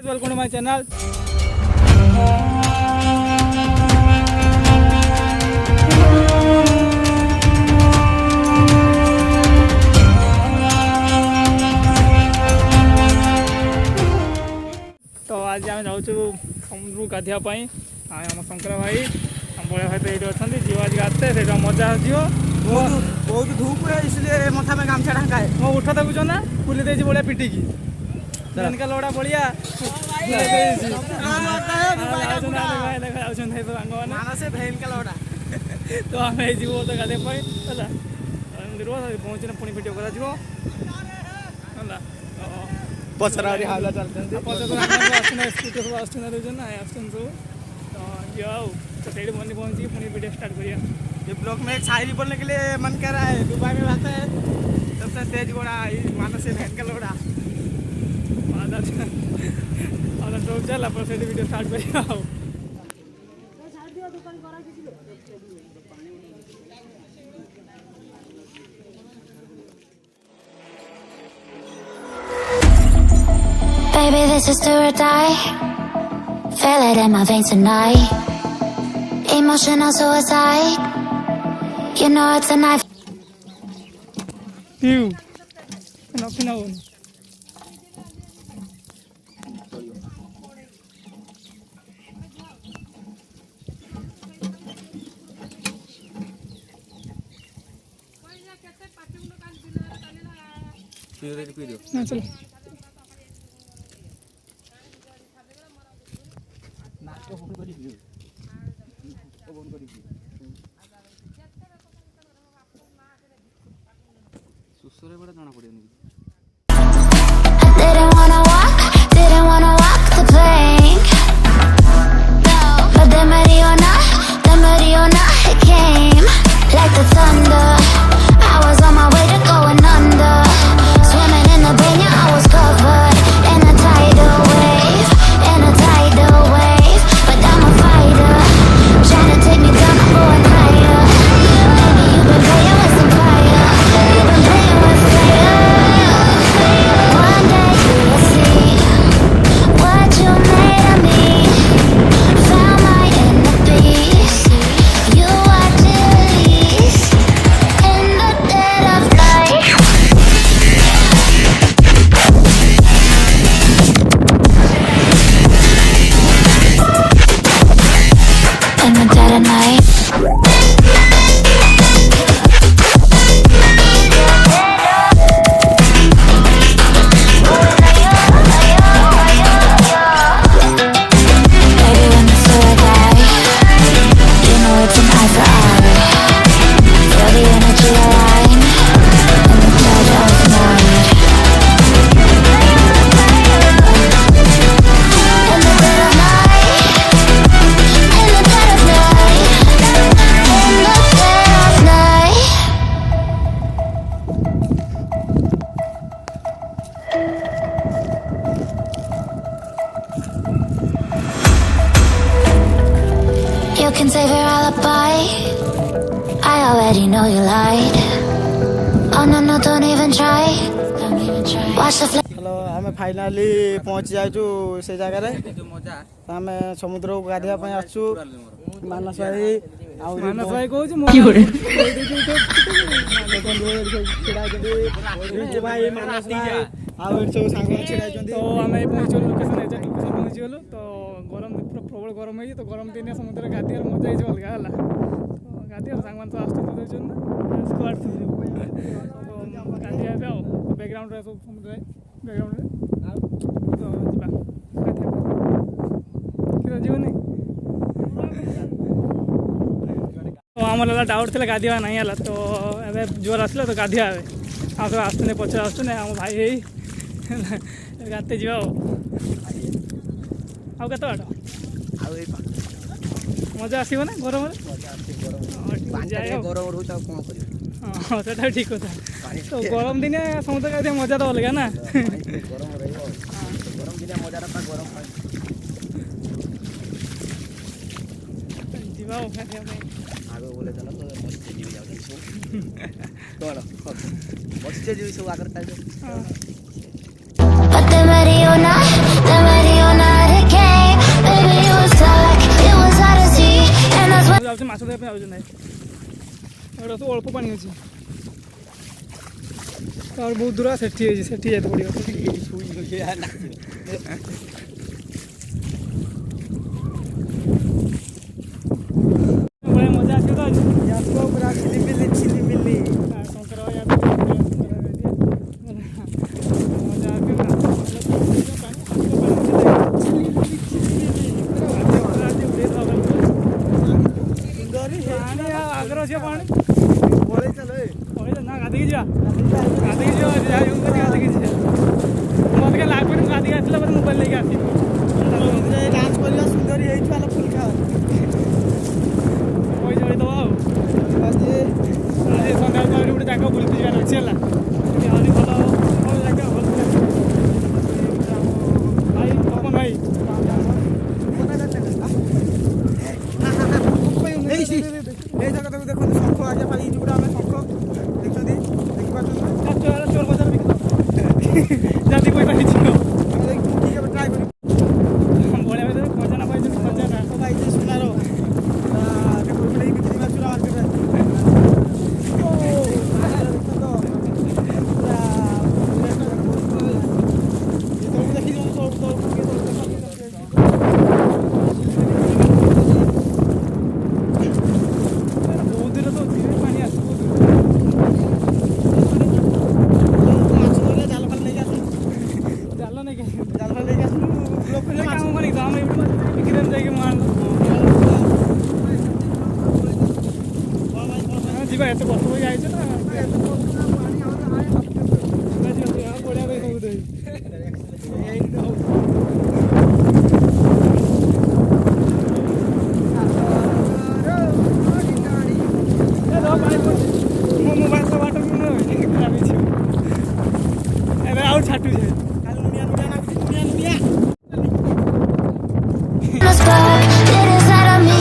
Welcome to my channel. तो आज आम जाऊँ समुद्र गाधियापाई आम शंकर भाई आम बड़े भाई तो ये अच्छा जीव आज गाते से मजा आसो बहुत धूप है इसलिए मथा में गामछा ढका है। मो उठा देखुच ना बुली दे बड़िया पिटिकी इनका लोड़ा बड़िया तो आम जीव तो गाधे पहुँचने पुणी भिड कर पचरा हावला चलते सब मंदिर पहुँची पुणी वीडियो स्टार्ट करिए। ये ब्लॉग में एक शायरी बोलने के लिए मन कर रहा है। दुबई में रहता है सबसे तेज घोड़ा मानस है भैन का लोड़ा। तो चल आप वीडियो स्टार्ट करिए। Baby, this is do or die. Feel it in my veins tonight. Emotional suicide. You know it's a knife. You. Nothing else. ना चलो Didn't wanna walk the plank. No, but the Mariona, it came like the thunder. I was on my way to going under. Swimming in the pain, yeah, I was covered in a tidal wave, But I'm a fighter, trying to take me down, I'm going higher. Baby, you've been playing with some fire. You've been playing with fire. One day you will see what you made of me. Found my inner peace. You are released in the dead of night. In the dead of night. Baby, when the sword die, you know it's an eye for eye. Feel the energy align, and the judge of night. In the dead of night, in the dead of night, in the dead of night. You can save your alibi. I already know you lied. Oh no, don't even try. Watch the flame. Hello आम finally पहुँची जाइचु से जगह आम समुद्र को गाधिया आसु मानस भाई मानस भाई कहूँ भाई मानस भाई सब सांग छिड़ा तो आम पहुँचल लोकेशन लोकेशन पहुँचीगलु तो गरम प्रबल गरम है तो गरम दिन समुद्र गाधियार मजा है अलग है तो गाधियार सांग मान तो आसते स्क्वाड तो गाधिया बैकग्राउंड सब समुद्र बैकग्राउंड तो जा जीवन तो आम डाउट थे गाधिया नहीं है तो ए जोर आसला तो गाधिया आम सब आसते पचर आसते आम भाई गाते जा आउ के बाट मजा आसो ना गरम हाँ से ठीक कथा तो गरम दिन समुद्र गाधिया मजा तो अलग ना जीवा आगे बोले चलो तो मस्त जीव जाओ मस्त जीव सब आकर But the Mariona ମାଛ ଧରିବା ପାଇଁ ଯାଉଛନ୍ତି ନାହିଁ। ଏଗୁଡ଼ା ସବୁ ଅଳ୍ପ ପାଣି ଅଛି। ତାପରେ ବହୁତ ଦୂର ସେଠି ହେଇଛି, ସେଠି ଯାଇତେ ପଡ଼ିବ। ବଢ଼ିଆ ମଜା ଆସିବ ତ ଆଜି। ପୁରା ଚିଲିମିଲି ଶଙ୍କର ଭାଇ ମଜା ପାଣି ଆଗରେ ଅଛି ପାଣି ନା ଗାଧିକି ଯିବା ଗାଧିକି ଯିବା ମୋତେ କାହିଁ ଲାଗୁନି ମୁଁ ଗାଧିକି ଆସିଲା ପରେ ମୋବାଇଲ ନେଇକି ଆସିବି। ଡାନ୍ସ କରିବା ସୁନ୍ଦରୀ ହେଇଛୁ ଆଲୋ ଫୁଲ ଖାଅ ପଇସା ଚଳିଦେବା ଆଉ ଆଜି ସନ୍ଧ୍ୟାବେଳେ ଗୋଟେ ଜାଗା ବୁଲିକି ଯିବାର ଅଛି ହେଲା। ଆହୁରି ଭଲ ଭଲ ଜାଗା ଭଲ ଭାଇ ତପନ ଭାଇ এই জায়গাটাକୁ ଦେଖନ୍ତୁ ଶଙ୍ଖ ଆଜ୍ଞା ପାଇ ଏଇଠି ଗୋଟେ ଆମେ ଶଙ୍ଖ ଦେଖୁଛନ୍ତି ଦେଖିପାରୁଛନ୍ତି ଚୋର ବଜାର ବି ଜାତି ପଇସା ହେଇଯିବ ଆମେ ଠିକ୍ ଏବେ ଟ୍ରାଏ କରିବୁ ବଢ଼ିଆ ଭିତରେ ଖଜାନା ପାଇଛନ୍ତି ଖଜାନା ପାଇଛି ସୁନାର ଦେଖନ୍ତୁ ଏଇ ବିକ୍ରି ମାଛୁରା ମାର୍କେଟରେ ଯିବା ଏତେ ବର୍ଷ ହୋଇ ଯାଇଛ ନା ବଢ଼ିଆ ସବୁ ଦେଇ ମୋ ମୋବାଇଲ ତ ବାଟ ଖରାପ ହେଇଯିବ ଏବେ ଆଉ ଛାଟୁଛେ The spark lit inside of me.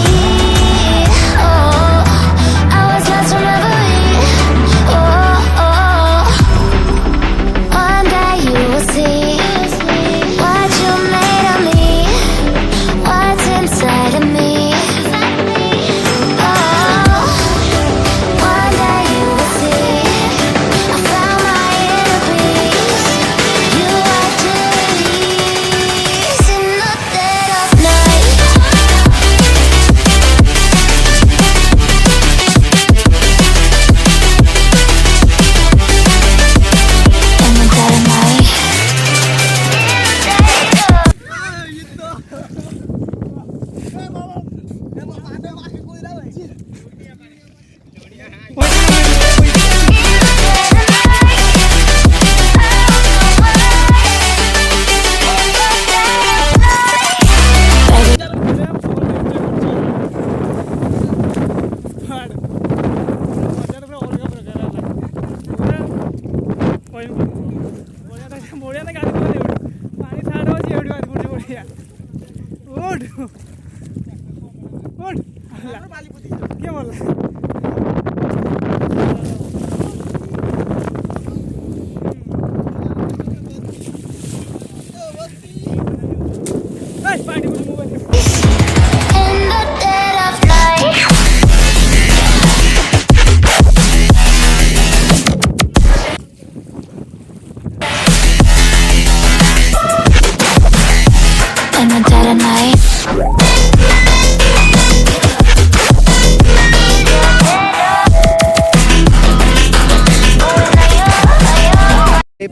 Oh, I was lost from reverie. Oh, one day you will see what you made of me, what's inside of me. Oh, one day you will see I found my inner peace. You are to release in the dead of night. In the dead of night. ବଢ଼ିଆ ଗାଡ଼ି ପାଣି ଛାଡ଼ ଅଛି ଏଇଠି ଗାଡ଼ି ପଡ଼ୁଛି ବଢ଼ିଆ ଉଠ କିଏ ଭଲ ପାଣି mobile In the dead of night. In the dead of night.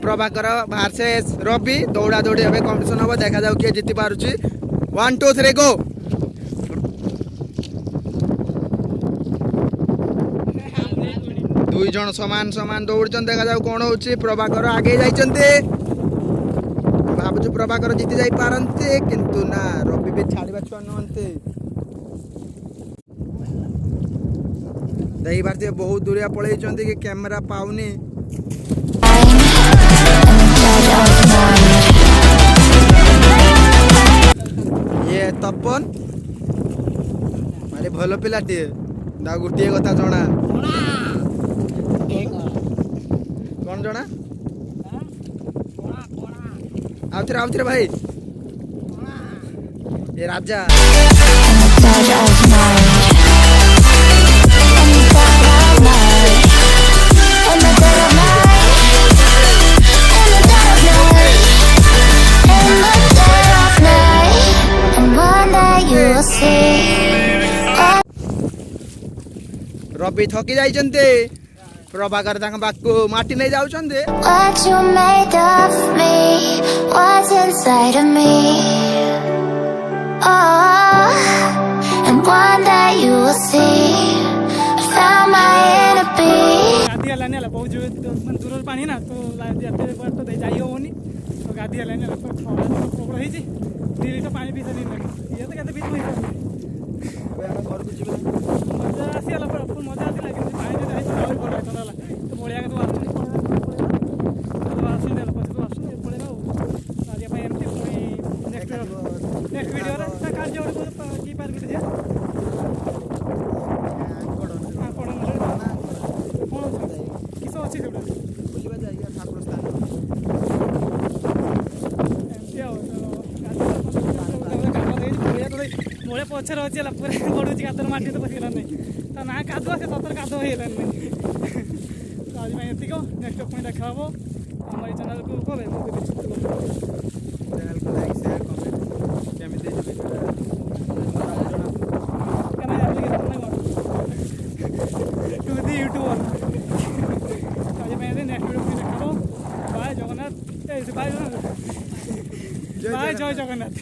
Prabhakar versus Rabi ଦୌଡ଼ା ଦୌଡ଼ି ଏବେ କମ୍ପିଟିସନ୍ ହେବ ଦେଖାଯାଉ କିଏ ଜିତି ପାରୁଛି 1 2 3 ଗୋ ଦୁଇ ଜଣ ସମାନ ସମାନ ଦୌଡୁଛନ୍ତି ଦେଖାଯାଉ କଣ ହଉଛି ପ୍ରଭାକର ଆଗେଇ ଯାଇଛନ୍ତି ଭାବୁଛୁ ପ୍ରଭାକର ଜିତି ଯାଇପାରନ୍ତି କିନ୍ତୁ ନା ରବି ବି ଛାଡ଼ିବା ଛୁଆ ନୁହନ୍ତି ଦେଖିପାରୁଥିବେ ବହୁତ ଦୂରିଆ ପଳେଇଛନ୍ତି କି କ୍ୟାମେରା ପାଉନି ଇଏ ତପନ ଭାରି ଭଲ ପିଲାଟିଏ ତା ଗୋଟିଏ କଥା ଜଣା କଣ ଜଣା ଆଉଥରେ ଭାଇ ଏ ରାଜା In the dead of night. ରବି ଥକି ଯାଇଛନ୍ତି। ପ୍ରଭାକର ତାଙ୍କ ପାଖକୁ ମାଟି ନେଇ ଯାଉଛନ୍ତି। What you made of me, what's inside of me. Oh, and one day you will see, I found my inner being. ଗାଧି ହେଲାନି ହେଲା, ବହୁତ ମାନେ ଦୂରରୁ ପାଣି ନା, ତ ଏତେ ବାଟ ଦେଇ ଯାଇ ହେବନି, ତ ଗାଧି ହେଲାନି ହେଲା, ତ ଖରା ପ୍ରବଳ ହେଇଛି। 2 ଲିଟର ପାଣି ପିଇ ସାରିନି, ଇଏ ତ କେତେ ପିଇ ହେଇପାରୁନି। ଘରକୁ ଯିବେ। ମଜା ଆସିଗଲା, ପୁରା ଫୁଲ୍ ମଜା ଆସିଲା, କିନ୍ତୁ ପାଣି ଯଦି ହେଇଛି ଆହୁରି ଭଲ ହେଇଥାନ୍ତା ହେଲା। ତ ପଳେଇବା କିନ୍ତୁ ଆସୁଛନ୍ତି, ଆସୁଛନ୍ତି ହେଲା, ପଛକୁ ଆସୁଛନ୍ତି, ପଳେଇବା ଆଉ। ଆଜି ପାଇଁ ଏମିତି ପୁଣି ନେକ୍ସଟ ଭିଡ଼ିଓରେ କାର୍ଯ୍ୟ ଗୋଟେ କି ପାର୍କ ଯିବା। କିସ ଅଛି ସେଗୁଡ଼ା ବୁଲିବା ଯାଇକି ଠାକୁର ସ୍ଥାନ। ଏମିତି ଆଉ ମୂଳେ ପଛରେ ଅଛି ହେଲା, ପୁରା ପଡ଼ୁଛି କାଦୁଅ, ମାଟି ତ ପଶିଗଲା ନାହିଁ। ତା ନା କାଦୁଅ, ସେ ସତରେ କାଦୁଅ ହେଇଗଲାନି ନାହିଁ। ତ ଆଜି ପାଇଁ ଏତିକି, ନେକ୍ସଟ ପୁଣି ଦେଖା ହବ। ଆମ ଏଇ ଚ୍ୟାନେଲକୁ କବେ ଚ୍ୟାନେଲକୁ ଲାଇକ୍ ସେୟାର କମେଣ୍ଟ କେମିତି ୟୁଟ୍ୟୁବର। ଆଜି ପାଇଁ ନେକ୍ସଟ ଭିଡ଼ିଓ ପୁଣି ଦେଖା ହବ। ବାଏ ଜଗନ୍ନାଥ, ବାଏ ଜୟ ଜଗନ୍ନାଥ।